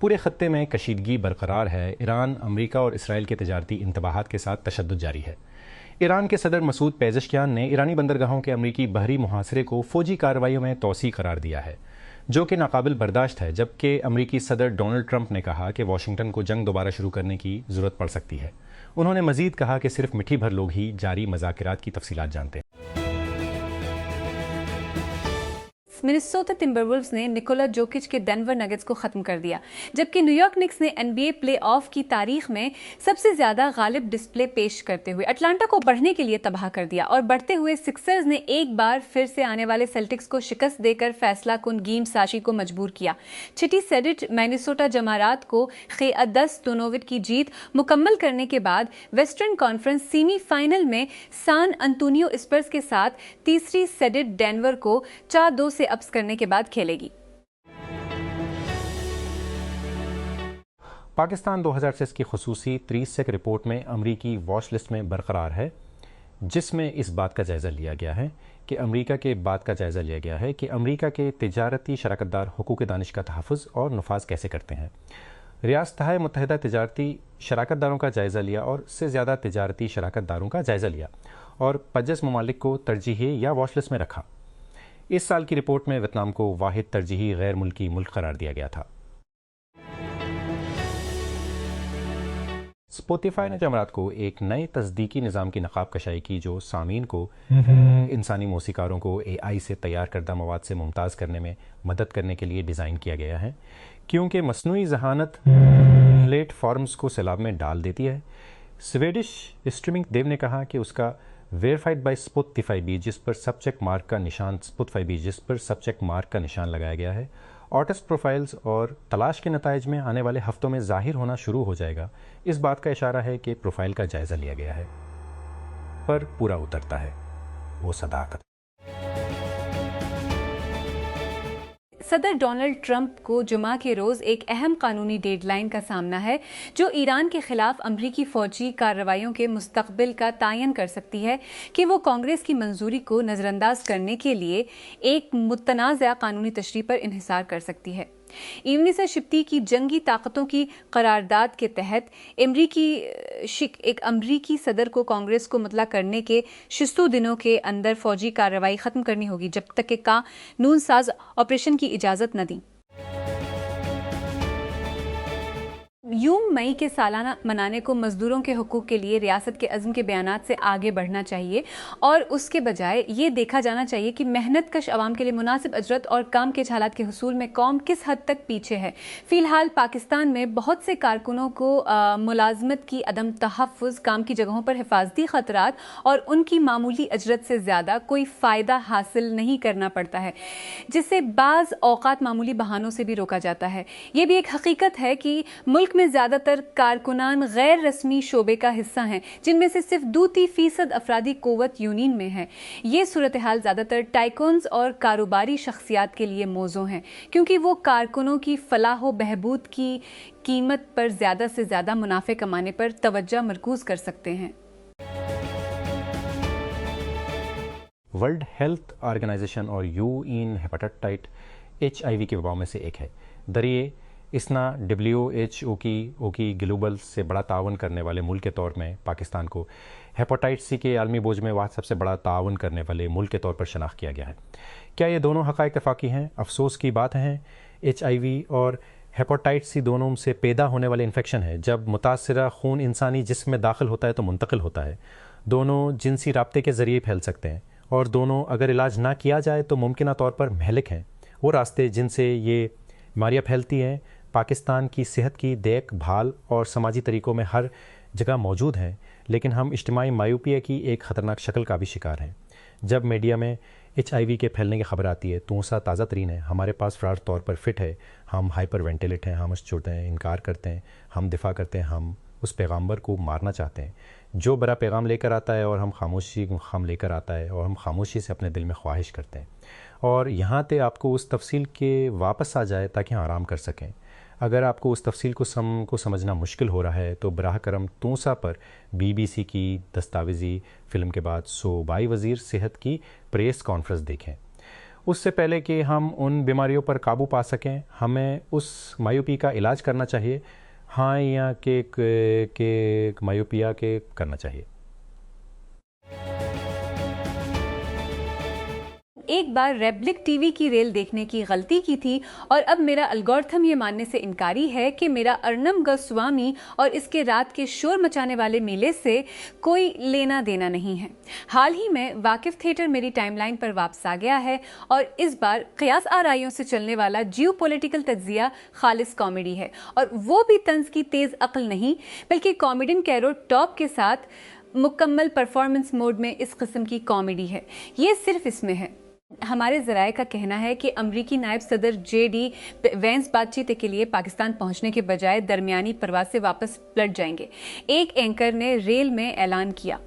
पूरे खत्ते में कशीदगी बरकरार है। ईरान, अमरीका और इसराइल के तजारती इंतबाहात के साथ तशद्दुद जारी है। ईरान के सदर मसूद पेज़ेश्कियान ने ईरानी बंदरगाहों के अमरीकी बहरी मुहासरे को फ़ौजी कार्रवाइयों में तोसी करार दिया है, जो कि नाकाबिल बर्दाश्त है। जबकि अमरीकी सदर डोनाल्ड ट्रंप ने कहा कि वाशिंगटन को जंग दोबारा शुरू करने की ज़रूरत पड़ सकती है। उन्होंने मज़ीद कहा कि सिर्फ मिठी भर लोग ही जारी मज़ाकिरात की तफसीलात जानते हैं। मिनेसोटा टिम्बरवुल्व्स ने निकोला जोकिच के डेनवर नगेट्स को खत्म कर दिया, जबकि न्यूयॉर्क निक्स ने एनबीए प्लेऑफ की तारीख में सबसे ज्यादा गालिब डिस्प्ले पेश करते हुए अटलांटा को बढ़ने के लिए तबाह कर दिया और बढ़ते हुए सिक्सर्स ने एक बार फिर से आने वाले सेल्टिक्स को शिकस्त देकर फैसला कुन गेम साशी को मजबूर किया। छिटी सेडिट मिनेसोटा जमारात को 10-2 की जीत मुकम्मल करने के बाद वेस्टर्न कॉन्फ्रेंस सेमीफाइनल में सान अंतोनियो स्पर्स के साथ तीसरी सेडिट डेनवर को 4-2 से अप्स करने के बाद खेलेगी। पाकिस्तान 2006 की खुसूसी 30 रिपोर्ट में अमरीकी वॉच लिस्ट में बरकरार है, जिसमें इस बात का जायज़ा लिया गया है कि अमरीका के तिजारती शराकतदार हुकूक दानिश का तहफ़्फ़ुज़ और नफाज कैसे करते हैं। रियासत मुत्तहिदा तिजारती शराकतदारों का जायज़ा लिया और उससे ज़्यादा तिजारती शराकतदारों का जायज़ा लिया और 50 ममालिक को तरजीही या वॉच लिस्ट में रखा। इस साल की रिपोर्ट में वियतनाम को वाहिद तरजीही गैर मुल्की मुल्क करार दिया गया था। स्पॉटिफाई ने जमरात को एक नए तस्दीकी निज़ाम की नकाब कशाई की, जो सामीन को इंसानी मौसीकारों को AI से तैयार करदा मवाद से मुमताज़ करने में मदद करने के लिए डिज़ाइन किया गया है, क्योंकि मसनूई ज़हानत प्लेटफॉर्म्स को सैलाब में डाल देती है। स्वीडिश स्ट्रीमिंग देव ने कहा कि उसका वेरीफाइड बाय स्पॉटिफाई भी, जिस पर सब्जेक्ट मार्क का निशान लगाया गया है, आर्टिस्ट प्रोफाइल्स और तलाश के नताइज में आने वाले हफ्तों में जाहिर होना शुरू हो जाएगा। इस बात का इशारा है कि प्रोफाइल का जायज़ा लिया गया है, पर पूरा उतरता है वो सदाकत। सदर डोनाल्ड ट्रंप को जुमा के रोज़ एक अहम कानूनी डेडलाइन का सामना है, जो ईरान के खिलाफ अमरीकी फौजी कार्रवाइयों के मुस्तकबिल का तयन कर सकती है कि वो कांग्रेस की मंजूरी को नज़रअंदाज करने के लिए एक मुतनाज़ा कानूनी तशरीह पर इन्हिसार कर सकती है। ईवनिसा शिफ्ती की जंगी ताकतों की करारदाद के तहत एक अमरीकी सदर को कांग्रेस को मुतला करने के 6 दिनों के अंदर फौजी कार्रवाई ख़त्म करनी होगी, जब तक कि कानून साज ऑपरेशन की इजाज़त न दी। यूम मई के सालाना मनाने को मजदूरों के हुकूक के लिए रियासत के अज़्म के बयानात से आगे बढ़ना चाहिए और उसके बजाय ये देखा जाना चाहिए कि मेहनत कश अवाम के लिए मुनासिब अजरत और काम के हालात के हुसूल में कौम किस हद तक पीछे है। फ़िलहाल पाकिस्तान में बहुत से कारकुनों को मुलाजमत की अदम तहफ़्फ़ुज़, काम की जगहों पर हिफाजती ख़तरात और उनकी मामूली अजरत से ज़्यादा कोई फ़ायदा हासिल नहीं करना पड़ता है, जिससे बाज़ औक़ात मामूली बहानों से भी रोका जाता है। ये भी एक हकीकत है कि मुल्क में ज़्यादातर कारकुनान गैर रस्मी शोबे का हिस्सा हैं, जिनमें से सिर्फ 2-3% अफरादी क़ुव्वत यूनियन में है। ये सूरत हाल ज़्यादातर टाइकून्स और कारोबारी शख्सियात के लिए मौजू हैं, क्योंकि वो कारकुनों की फलाह व बहबूद की कीमत पर ज़्यादा से ज़्यादा मुनाफे कमाने पर तवज्जो मरकूज़ कर सकते हैं। वर्ल्ड हेल्थ ऑर्गेनाइजेशन और यूएन हेपेटाइट HIV की वबाओं में से एक है। दरिए इसना WHO की ग्लोबल से बड़ा तावन करने वाले मुल्क के तौर में पाकिस्तान को हेपेटाइटिस C के आलमी बोझ में वाद सबसे बड़ा तावन करने वाले मुल्क के तौर पर शनाख्त किया गया है। क्या ये दोनों हक़ाइक़ इत्तफ़ाक़ी हैं? अफसोस की बात है, HIV और हेपेटाइटिस C दोनों से पैदा होने वाले इन्फेक्शन है। जब मुतासिरा खून इंसानी जिस्म में दाखिल होता है तो मुंतकिल होता है। दोनों जिनसी राब्ते के ज़रिए फैल सकते हैं और दोनों अगर इलाज ना किया जाए तो मुमकिन तौर पर महलिक हैं। वो रास्ते जिनसे ये बीमारियाँ फैलती हैं पाकिस्तान की सेहत की देखभाल और समाजी तरीक़ों में हर जगह मौजूद हैं, लेकिन हम इज्तिमाई मायूपिया की एक ख़तरनाक शक्ल का भी शिकार हैं। जब मीडिया में HIV के फैलने की खबर आती है तो सा ताज़ा तरीन है, हमारे पास फ़रार तौर पर फिट है, हम हाइपर वेंटिलेट हैं, हम छुड़ते हैं, इनकार करते हैं, हम दिफा करते हैं, हम उस पैगम्बर को मारना चाहते हैं जो बड़ा पैगाम लेकर आता है, और हम लेकर आता है और हम खामोशी से अपने दिल में ख्वाहिश करते हैं। और यहाँ पे आपको उस तफसील के वापस आ जाए ताकि हम आराम कर सकें। अगर आपको उस तफसील को समझना मुश्किल हो रहा है तो बराह करम तूसा पर BBC की दस्तावेज़ी फ़िल्म के बाद सूबाई वज़ीर सेहत की प्रेस कॉन्फ्रेंस देखें। उससे पहले कि हम उन बीमारियों पर काबू पा सकें, हमें उस मायोपी का इलाज करना चाहिए, हाँ या के मायोपिया के करना चाहिए। एक बार रेब्लिक टीवी की रेल देखने की गलती की थी और अब मेरा एल्गोरिथम ये मानने से इनकारी है कि मेरा अर्नब गोस्वामी और इसके रात के शोर मचाने वाले मेले से कोई लेना देना नहीं है। हाल ही में वाकिफ थिएटर मेरी टाइमलाइन पर वापस आ गया है और इस बार क़यास आराइयों से चलने वाला जियोपॉलिटिकल तज्जिया खालिस कॉमेडी है, और वो भी तंज की तेज़ अक्ल नहीं बल्कि कॉमेडियन कैरो टॉप के साथ मुकम्मल परफॉर्मेंस मोड में इस किस्म की कॉमेडी है। ये सिर्फ इसमें है। हमारे ज़राए का कहना है कि अमरीकी नायब सदर JD वेंस बातचीत के लिए पाकिस्तान पहुंचने के बजाय दरमियानी परवाज़ से वापस लौट जाएंगे। एक एंकर ने रेल में ऐलान किया।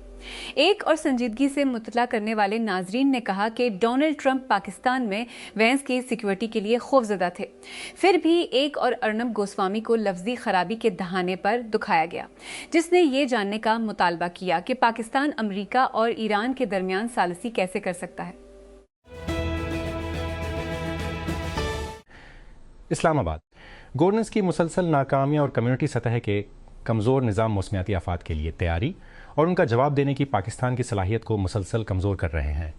एक और संजीदगी से मुतला करने वाले नाजरीन ने कहा कि डोनाल्ड ट्रंप पाकिस्तान में वेंस की सिक्योरिटी के लिए खौफजदा थे। फिर भी एक और अर्नब गोस्वामी को लफ्जी खराबी के दहाने पर दुखाया गया, जिसने ये जानने का मुतालबा किया कि पाकिस्तान अमरीका और ईरान के दरमियान सालसी कैसे कर सकता है। इस्लामाबाद गवर्नेंस की मुसलसल नाकामियाँ और कम्युनिटी सतह के कमज़ोर निज़ाम मौसमियाती आफात के लिए तैयारी और उनका जवाब देने की पाकिस्तान की सलाहियत को मुसलसल कमज़ोर कर रहे हैं,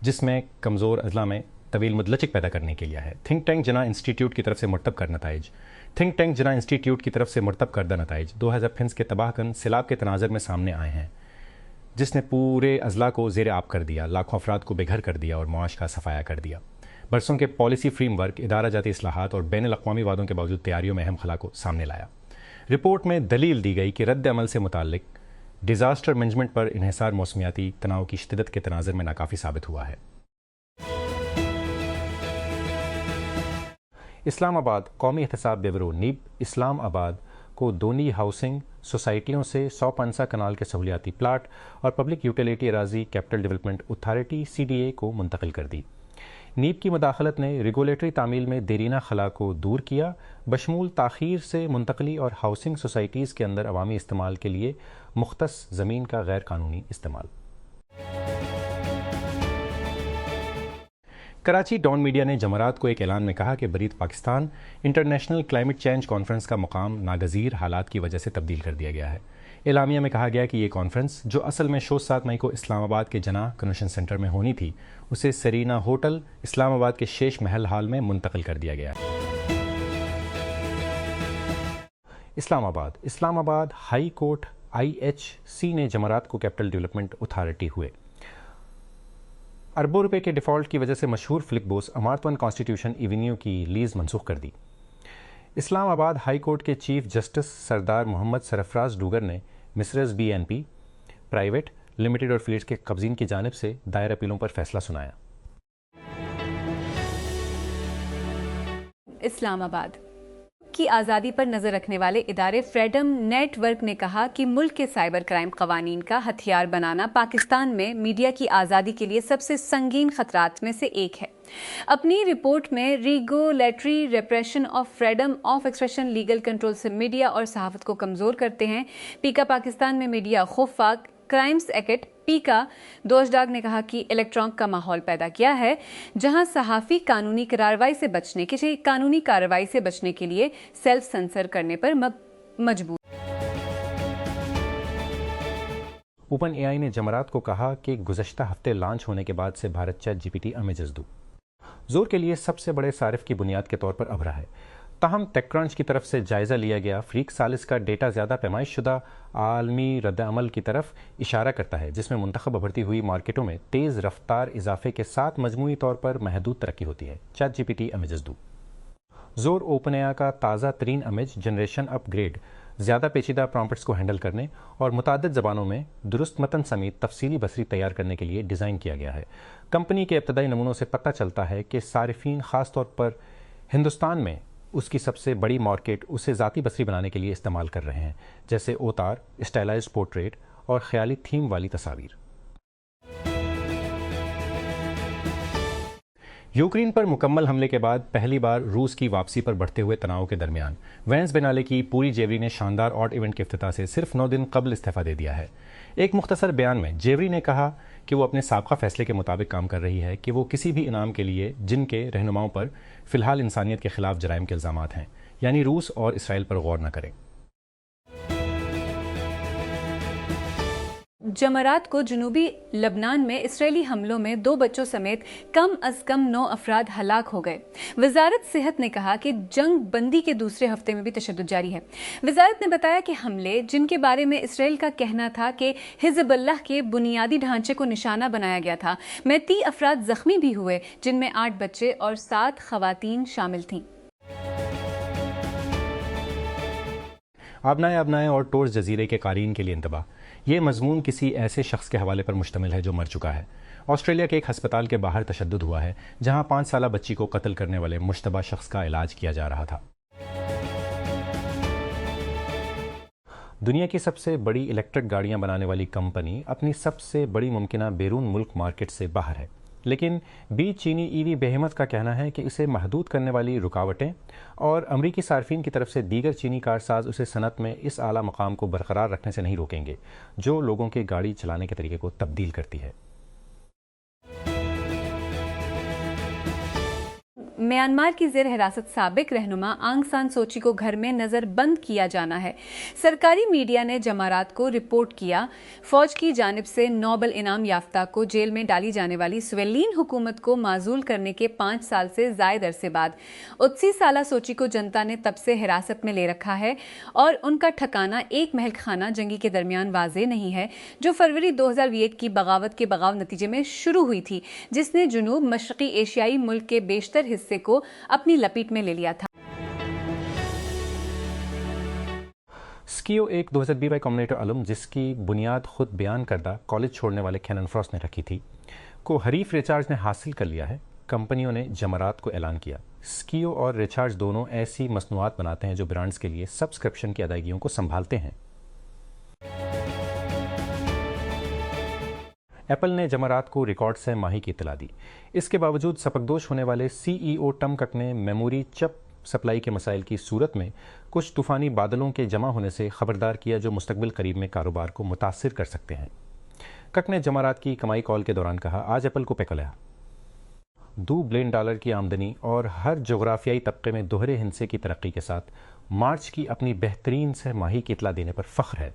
जिसमें कमज़ोर अजला में तवील मुदलचिक पैदा करने के लिए है। थिंक टैंक जना इंस्टीट्यूट की तरफ से मुरतब कर नताइज 2000 के तबाहकन सैलाब के तनाज़र में सामने आए हैं, जिसने पूरे अजला को ज़ेर आब कर दिया, लाखों अफराद को बेघर कर दिया और मुआश का सफाया कर दिया। बरसों के पॉलिसी फ्रेमवर्क, इदारा जाती इस्लाहात और बैन अल-अक़वामी वादों के बावजूद तैयारियों में अहम खला को सामने लाया। रिपोर्ट में दलील दी गई कि रद्द अमल से मुताल्लिक डिज़ास्टर मैनेजमेंट पर इन्हिसार मौसमियाती तनाव की शिद्दत के तनाज़र में नाकाफ़ी साबित हुआ है। इस्लामाबाद कौमी एहतसाब ब्यूरो नीब इस्लामाबाद को दोनी हाउसिंग सोसाइटियों से 100 कनाल के सहूलियाती प्लाट और पब्लिक यूटिलिटी अराजी कैपिटल डेवलपमेंट अथॉरिटी CDA को मुंतकिल कर दी। नीब की मुदाखलत ने रेगुलेटरी तामील में देरीना खला को दूर किया, बशमूल ताख़ीर से मुंतकली और हाउसिंग सोसाइटीज़ के अंदर अवामी इस्तेमाल के लिए मुख्तस ज़मीन का गैर कानूनी इस्तेमाल। कराची डॉन मीडिया ने जमरात को एक ऐलान में कहा कि बरीत Pakistan international climate change conference का मुकाम नागज़ीर हालात की वजह से तब्दील कर दिया गया है। एलामिया में कहा गया कि ये कॉन्फ्रेंस, जो असल में 7 मई को इस्लामाबाद के जना कन्वेंशन सेंटर में होनी थी, उसे सरीना होटल इस्लामाबाद के शेष महल हाल में मुंतकिल कर दिया गया है। इस्लामाबाद हाई कोर्ट IHC ने जमरात को कैपिटल डेवलपमेंट अथॉरिटी हुए अरबों रुपए के डिफ़ॉल्ट की वजह से मशहूर फ्लिक बोस अमारतवन कॉन्स्टिट्यूशन एवेन्यू की लीज़ मनसूख कर दी। इस्लामाबाद हाई कोर्ट के चीफ जस्टिस सरदार मोहम्मद सरफराज डूगर ने मिसरस BNP प्राइवेट लिमिटेड और फील्ड्स के कब्ज़ीन की जानिब से दायर अपीलों पर फैसला सुनाया। इस्लामाबाद की आज़ादी पर नज़र रखने वाले इदारे फ्रीडम नेटवर्क ने कहा कि मुल्क के साइबर क्राइम कवानीन का हथियार बनाना पाकिस्तान में मीडिया की आज़ादी के लिए सबसे संगीन खतरात में से एक है। अपनी रिपोर्ट में regulatory रेप्रेशन of freedom of expression legal control से मीडिया और सहाफ़त को कमज़ोर करते हैं। पीका पाकिस्तान में मीडिया खौफनाक क्राइम्स एक्ट पीका दोषडाग ने कहा कि इलेक्ट्रॉनिक का माहौल पैदा किया है, जहां सहाफ़ी कानूनी कार्रवाई से बचने के लिए सेल्फ सेंसर करने पर मजबूर। ओपन AI ने जमरात को कहा कि गुज़श्ता हफ्ते लॉन्च होने के बाद से भारत ChatGPT अमेजज़दू जोर के लिए सबसे बड़े सारिफ की बुनियाद के तौर पर अभरा है। ताहम टेकक्रंच की तरफ से जायज़ा लिया गया फ्रीक सालिस का डेटा ज़्यादा पैमाइश शुदा आलमी रद्द-अमल की तरफ इशारा करता है, जिसमें मुंतखब उभरती हुई मार्केटों में तेज़ रफ्तार इजाफे के साथ मजमूई तौर पर महदूद तरक्की होती है। ChatGPT अमेजज़दू जोर OpenAI का ताज़ा तरीन इमेज जनरेशन अपग्रेड ज़्यादा पेचीदा प्रॉम्प्ट्स को हैंडल करने और मुताद्दिद ज़बानों में दुरुस्त मतन समेत तफसीली बसरी तैयार करने के लिए डिज़ाइन किया गया है। कंपनी के इब्तदाई नमूनों से पता चलता है कि सारिफीन ख़ास तौर पर हिंदुस्तान में उसकी सबसे बड़ी मार्केट उसे ज़ाती बसरी बनाने के लिए इस्तेमाल कर रहे हैं, जैसे ओतार, स्टाइलाइज्ड पोर्ट्रेट और ख्याली थीम वाली तस्वीर। यूक्रेन पर मुकम्मल हमले के बाद पहली बार रूस की वापसी पर बढ़ते हुए तनाव के दरमियान वेंस बेनाले की पूरी जेवरी ने शानदार ऑड इवेंट के इफ्तिताह से सिर्फ 9 दिन कबल इस्तीफ़ा दे दिया है। एक मुख्तसर बयान में जेवरी ने कहा कि वो अपने साबका फैसले के मुताबिक काम कर रही है कि वो किसी भी इनाम के लिए जिनके रहनुमाओं पर फ़िलहाल इंसानियत के ख़िलाफ़ जराइम के इल्ज़ामात हैं, यानी रूस और इसराइल पर गौर न करें। जमरात को जनूबी लबनान में इसराइली हमलों में 2 बच्चों समेत कम अज कम 9 अफराद हलाक हो गए। वजारत सेहत ने कहा कि जंग बंदी के दूसरे हफ्ते में भी तशद्दुद जारी है। वजारत ने बताया कि हमले, जिनके बारे में इसराइल का कहना था कि हिज़्बुल्लाह के बुनियादी ढांचे को निशाना बनाया गया था, में 30 अफराद जख्मी भी हुए, जिनमें 8 बच्चे और 7 खवातीन शामिल थीं। आबनाए और टोर्स जजीरे के कारीन के लिए इंतबाह। ये मजमून किसी ऐसे शख्स के हवाले पर मुश्तमिल है जो मर चुका है। ऑस्ट्रेलिया के एक हस्पताल के बाहर तशद्दुद हुआ है, जहां 5 साला बच्ची को कत्ल करने वाले मुश्तबा शख्स का इलाज किया जा रहा था। दुनिया की सबसे बड़ी इलेक्ट्रिक गाड़ियां बनाने वाली कंपनी अपनी सबसे बड़ी मुमकिना बैरून मुल्क मार्केट से बाहर है, लेकिन बीच चीनी ईवी बेहमत का कहना है कि इसे महदूद करने वाली रुकावटें और अमरीकी सार्फिन की तरफ से दीगर चीनी कारसाज उसे सनत में इस आला मकाम को बरकरार रखने से नहीं रोकेंगे जो लोगों के गाड़ी चलाने के तरीके को तब्दील करती है। म्यांमार की जेर हिरासत साबिक रहनुमा आंग सान सूची को घर में नज़रबंद किया जाना है। सरकारी मीडिया ने जमारात को रिपोर्ट किया। फौज की जानिब से नोबल इनाम याफ्ता को जेल में डाली जाने वाली स्वेलिन हुकूमत को माजूल करने के 5 साल से ज़ायद अरसे बाद 89 साला सूची को जनता ने तब से हिरासत में ले रखा है और उनका ठिकाना एक महल खाना जंगी के दरमियान वाजे नहीं है, जो फरवरी 2001 की बगावत के बगाव नतीजे में शुरू हुई थी, जिसने जुनूब मशरकी एशियाई मुल्क के बेशतर हिस्से को अपनी लपेट में ले लिया था। स्कीओ एक 2020 कम्युनिटी अलम, जिसकी बुनियाद खुद बयान करदा कॉलेज छोड़ने वाले कैनन फ्रॉस्ट ने रखी थी, को हरीफ रिचार्ज ने हासिल कर लिया है। कंपनियों ने जमरात को ऐलान किया। स्कीओ और रिचार्ज दोनों ऐसी मसनूआत बनाते हैं जो ब्रांड्स के लिए सब्सक्रिप्शन की अदायगियों को संभालते हैं। एप्पल ने जमरात को रिकॉर्ड से माही की इत्तला दी। इसके बावजूद सपकदोश होने वाले CEO टम कक ने मेमोरी चिप सप्लाई के मसाइल की सूरत में कुछ तूफ़ानी बादलों के जमा होने से ख़बरदार किया जो मुस्तकबिल करीब में कारोबार को मुतासिर कर सकते हैं। कक ने जमरात की कमाई कॉल के दौरान कहा, आज एप्पल को पेकला $2 बिलियन की आमदनी और हर जोग्राफियाई तबके में दोहरे हिंसे की तरक्की के साथ मार्च की अपनी बेहतरीन सह माही की इत्तला देने पर फ़ख्र है।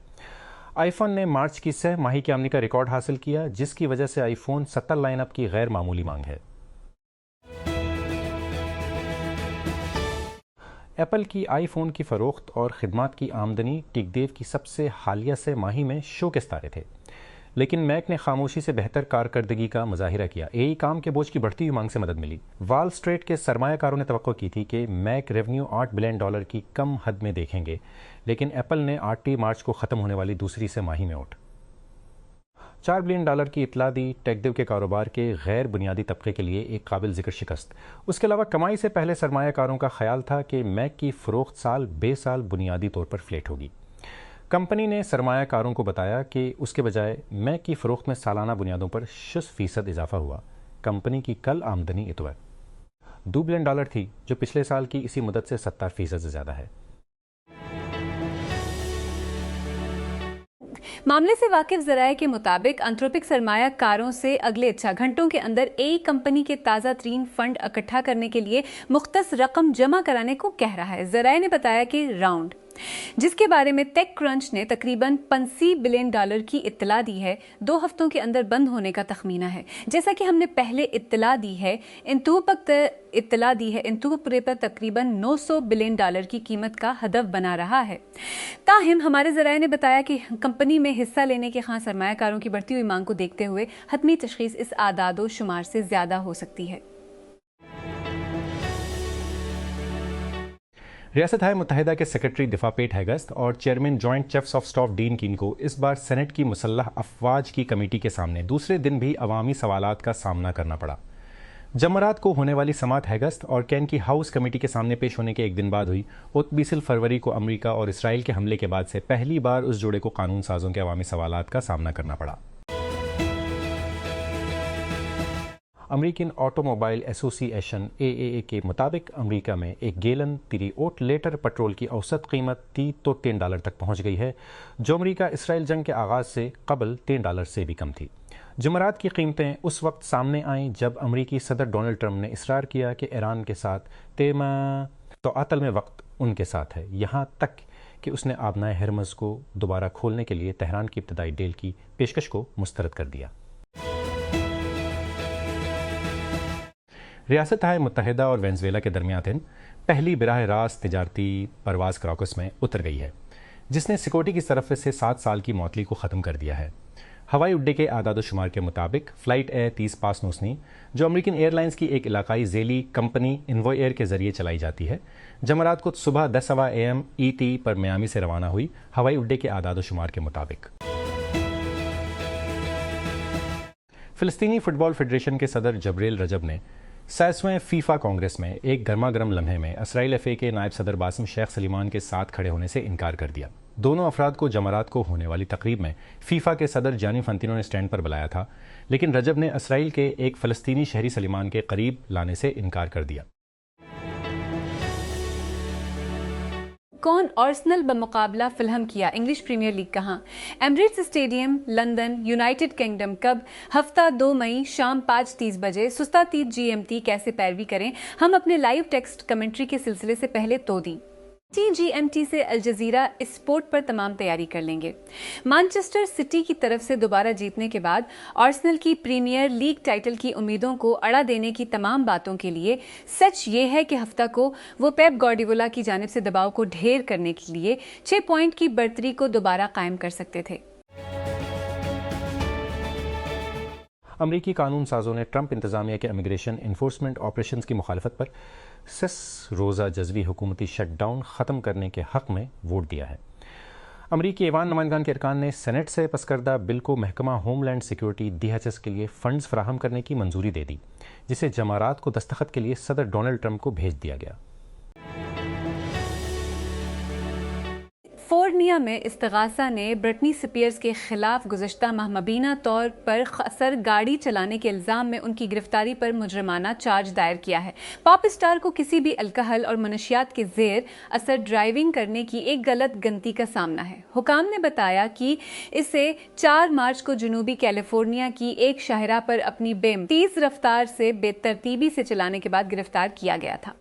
आईफोन ने मार्च की सह माही की आमदनी का रिकॉर्ड हासिल किया, जिसकी वजह से आईफोन 17 लाइनअप की गैर मामूली मांग है। एप्पल की आईफोन की फ़रोख्त और ख़िदमात की आमदनी टिकदेव की सबसे हालिया से माही में शो के सितारे थे, लेकिन मैक ने खामोशी से बेहतर कारकर्दगी का मुजाहिरा किया। एई काम के बोझ की बढ़ती हुई मांग से मदद मिली। वॉल स्ट्रीट के सरमायाकारों ने तवक्को की थी कि मैक रेवेन्यू $8 बिलियन की कम हद में देखेंगे, लेकिन एप्पल ने 8 मार्च को ख़त्म होने वाली दूसरी से माही में उठ $4 बिलियन की इतला दी। टेकदेव के कारोबार के गैर बुनियादी तबके के लिए एक काबिल जिक्र शिकस्त। उसके अलावा कमाई से पहले सरमायाकारों का ख्याल था कि मैक की फ़रोख्त साल बेसाल बुनियादी तौर पर फ्लेट होगी। कंपनी ने सरमायाकारों को बताया कि उसके बजाय मैक की फ़रोख्त में सालाना बुनियादों पर 60% इजाफा हुआ। कंपनी की कल आमदनी इतवार $2 बिलियन थी, जो पिछले साल की इसी मुद्दत से 70% से ज़्यादा है। मामले से वाकिफ ज़राए के मुताबिक एंथ्रोपिक सरमायाकारों से अगले 6 घंटों के अंदर एई कंपनी के ताज़ा तरीन फंड इकट्ठा करने के लिए मुख्तस रकम जमा कराने को कह रहा है। ज़राए ने बताया कि राउंड, जिसके बारे में टेक क्रंच ने तकरीबन $50 बिलियन की इत्तला दी है, 2 हफ्तों के अंदर बंद होने का तखमीना है। जैसा कि हमने पहले इत्तला दी है, इंतूपुरे पर तकरीबन $900 बिलियन की कीमत का हदफ बना रहा है। ताहिम हमारे ज़राए ने बताया कि कंपनी में हिस्सा लेने के खां सरमायाकारों की बढ़ती हुई मांग को देखते हुए हतमी तशखीस इस आदादो शुमार से ज़्यादा हो सकती है। रियासत मुत्तहिदा के सेक्रेटरी दिफा पेट हेगस्त और chairman joint chiefs of staff dean कीन को इस बार सेनेट की मुसल्लह अफवाज की कमेटी के सामने दूसरे दिन भी अवामी सवालात का सामना करना पड़ा। जमरात को होने वाली समात हेगस्त और कैन की हाउस कमेटी के सामने पेश होने के एक दिन बाद हुई। 20 फरवरी को अमेरिका और इसराइल के हमले के बाद से पहली बार उस जोड़े को कानून साजों के अवामी सवालात का सामना करना पड़ा। अमेरिकन ऑटोमोबाइल एसोसिएशन AAA के मुताबिक अमेरिका में एक गैलन 3 लीटर पेट्रोल की औसत कीमत $3 तक पहुंच गई है, जो अमेरिका इसराइल जंग के आगाज़ से कबल $3 से भी कम थी। जमरात की कीमतें उस वक्त सामने आईं जब अमरीकी सदर डोनाल्ड ट्रंप ने इसरार किया कि ईरान के साथ तो अतल में वक्त उनके साथ है, यहाँ तक कि उसने आबनाए हरमज़ को दोबारा खोलने के लिए तेहरान की इब्तदाई डील की पेशकश को मुस्तरद कर दिया। रियासत-ए मुत्तहिदा और वेनेज़ुएला के दरमियान पहली बराह रास्त तिजारती परवाज़ क्राकस में उतर गई है, जिसने सिक्योरिटी की तरफ से 7 साल की मौतली को ख़त्म कर दिया है। हवाई अड्डे के आदाद शुमार के मुताबिक फ़्लाइट ए-30 पास नोसनी, जो अमेरिकन एयरलाइंस की एक इलाकाई ज़ेली कंपनी इन्वॉय एयर के ज़रिए चलाई जाती है, जमरात को सुबह 10 AM ET पर मियामी से रवाना हुई, हवाई अड्डे के आदाद शुमार के मुताबिक। फ़िलिस्तीनी फ़ुटबॉल फेडरेशन के सदर जबरील रजब ने 27वें फीफा कांग्रेस में एक गर्मा-गर्म लम्हे में इसराइल FA के नायब सदर बासिम शेख सलीमान के साथ खड़े होने से इनकार कर दिया। दोनों अफराद को जमरात को होने वाली तकरीब में फीफा के सदर जानी इन्फांतिनो ने स्टैंड पर बुलाया था, लेकिन रजब ने इसराइल के एक फ़लस्तीनी शहरी सलीमान के करीब लाने से इनकार कर दिया। कौन आर्सेनल बमुकाबला फिल्हम किया, इंग्लिश प्रीमियर लीग कहाँ, Emirates stadium London, United kingdom कब, हफ्ता 2 मई शाम 5:30 बजे, सुस्ता 30 GMT। कैसे पैरवी करें, हम अपने लाइव टेक्स्ट कमेंट्री के सिलसिले से पहले तो दी GMT से अल जजीरा स्पोर्ट पर तमाम तैयारी कर लेंगे। मैनचेस्टर सिटी की तरफ से दोबारा जीतने के बाद आर्सेनल की प्रीमियर लीग टाइटल की उम्मीदों को अड़ा देने की तमाम बातों के लिए सच ये है कि हफ्ता को वो पेप गार्डियोला की जानिब से दबाव को ढेर करने के लिए 6 पॉइंट की बढ़तरी को दोबारा कायम कर सकते थे। अमरीकी कानून साजों ने ट्रंप इंतजामिया के इमिग्रेशन इन्फोर्समेंट ऑपरेशंस की मुखालफत पर 6 रोज़ा जज़वी हुकूमती शटडाउन ख़त्म करने के हक़ में वोट दिया है। अमरीकी ऐवान नुमाइंदगान के अरकान ने सेनेट से पास करदा बिल को महकमा होमलैंड सिक्योरिटी DHS के लिए फ़ंड्स फराहम करने की मंजूरी दे दी, जिसे जमारात को दस्तखत के लिए सदर डोनाल्ड ट्रंप को भेज दिया गया। फोर्निया में इस्तिगासा ने ब्रिटनी स्पीयर्स के खिलाफ गुज़श्ता माह मुबीना तौर पर खसर गाड़ी चलाने के इल्ज़ाम में उनकी गिरफ्तारी पर मुजरिमाना चार्ज दायर किया है। पॉप स्टार को किसी भी अल्कोहल और मनशियात के ज़ेर असर ड्राइविंग करने की एक गलत गनती का सामना है। हुकाम ने बताया कि इसे 4 मार्च को जनूबी कैलिफोर्निया की एक शाहरा पर अपनी तेज़ रफ्तार से बेतरतीबी से चलाने के बाद गिरफ्तार किया गया था।